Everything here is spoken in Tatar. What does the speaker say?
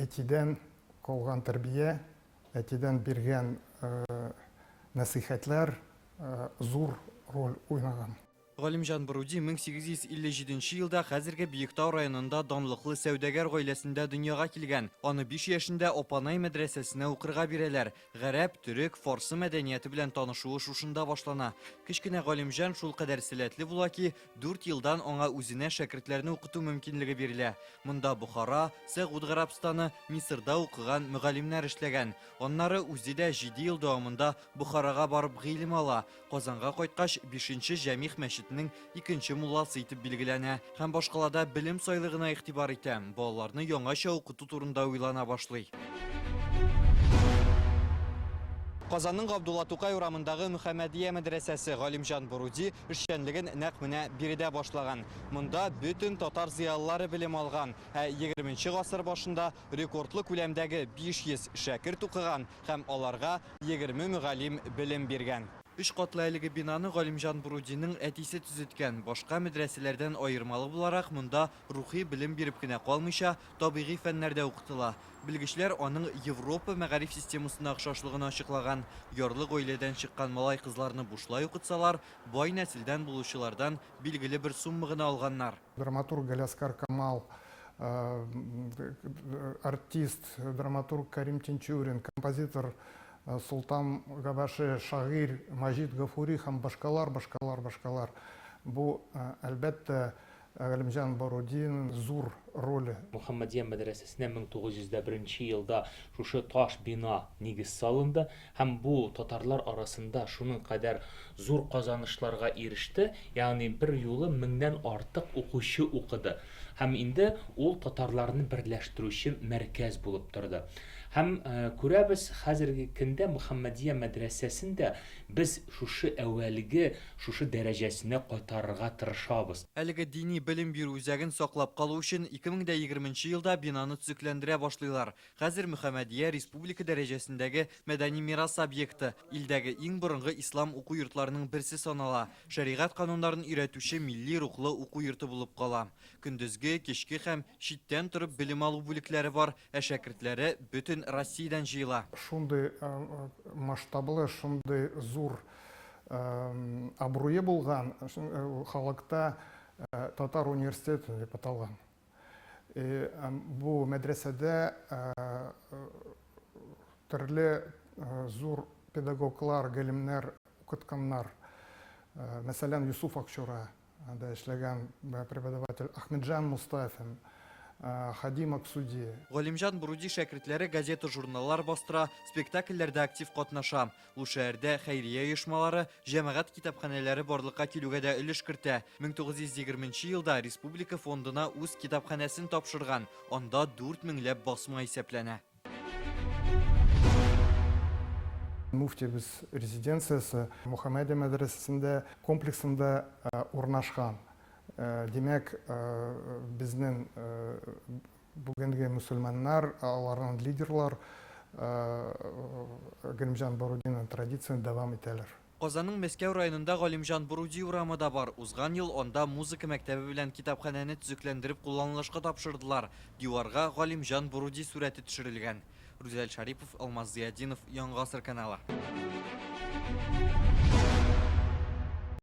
әтидән калган тәрбия, әтидән биргән нәсихәтләр зур роль уйнаган. Галимҗан Боруди 1857 елда хәзерге Биектау районында данлыклы сәүдәгәр гаиләсендә дөньяга килгән. Аны 5 яшендә Опанай мәдрәсәсенә укырга бирәләр. Гарәп, төрек, фарсы мәдәнияте белән танышуы шушында башлана. Кечкенә Галимҗан шул кадәр сәләтле була ки, 4 елдан аңа үзенә шәкертләрне укыту мөмкинлеге бирелә. Монда Бухара, Сәгуд Гарәбстаны, Мисырда укыган мөгаллимнәр эшләгән. Аннары үзе дә 7 ел дәвамында Бухарага барып гыйлем ала. Казанга кайткач 5-нче Җәмигъ мәчетенең 2-нче мулласы итеп билгеләнә һәм башкалада белем сайлыгына игътибар итә. Балаларны яңача укыту турында уйлана башлый. Казанның Габдулла Тукай урамындагы Мөхәммәдия мәдрәсәсе Галимҗан Боруди эшчәнлеген нәкъ менә биредә башлаган. Монда бөтен татар зыялылары белем алган. 20нче гасыр башында рекордлы күләмдәге 500 шәкерт укыган һәм аларга 20 мөгаллим белем биргән. 3 катлы әлеге бинаны Галимҗан Борудиның әтисе төзеткән. Башка мәдрәсәләрдән аермалы буларак, монда рухи белем биреп кенә калмыйча, табигый фәннәрдә укытыла. Белгечләр аның Европа мәгариф системасына охшашлыгын ачыклаган. Ярлы гаиләдән чыккан малай кызларны бушлай укытсалар, бай нәселдән булучылардан билгеле бер сумма гына алганнар. Драматург Галяскар Камал, артист, драматург Карим Тинчурин, композитор Султан Габаши, шагир Маҗид Гафури һәм башкалар. Бу әлбәттә Галимҗан Борудиның зур роле. Мөхәммәдия мәдрәсәсенә 1901 елда шушы таш бина нигез салынды һәм бу татарлар арасында шуның кадәр зур казанышларга иреште, ягъни бер юлы 1000дән артык укучы укыды. Һәм инде ул татарларны берләштерүче мәркәз булып торды. Һәм күрәбез хәзерге көндә Мөхәммәдия мәдрәсәсендә без шушы әүвәлге шушы дәрәҗәсенә кайтарырга тырышабыз. Әлеге дини белем бирү үзәген саклап калу өчен 2020 елда бинаны төзекләндерә башлыйлар. Хәзер Мөхәммәдия республика дәрәҗәсендәге мәдәни мирас объекты, илдәге иң борынгы ислам уку йортларының берсе санала. Шәригать кануннарын өйрәтүче милли рухлы уку йорты булып кала. Көндезге, кичке һәм читтән торып белем алу бүлекләре бар, шәкертләре бөтен Россиядән җыела. Шундый масштаблы, шундый зур абруе булган халыкта татар университеты дип аталган. Бу мәдрәсәдә төрле зур педагоглар, галимнәр укытканнар. Мәсәлән, Юсуф Акчура да эшләгән преподаватель, Ахмеджан Мустафин, Хадим Аксуди. Галимҗан Боруди шәкертләре газета, журналлар бастыра, спектакльләрдә актив катнаша. Ул шәһәрдә хәйрия оешмалары, җәмәгать китапханәләре барлыкка килүгә дә өлеш кертә. 1920 елда республика фондына үз китапханәсен тапшырган. Анда 4000ләп басма исәпләнә. Муфтибыз резиденциясы Мөхәммәдия мәдрәсәсендә комплексында урнашкан. Демәк, безнең бүгенге мөселманнар, аларның лидерлар Галимҗан Борудиның традициясын дәвам итәләр. Казанның Мәскәү районында Галимҗан Боруди урамы да бар. Узган ел анда музыка мәктәбе белән китапханәне төзекләндереп кулланылышка тапшырдылар. Диварга Галимҗан Боруди сурәте төшерелгән. Рүзәл Шарипов, Алмаз Зиядинов, Яңа гасыр каналы.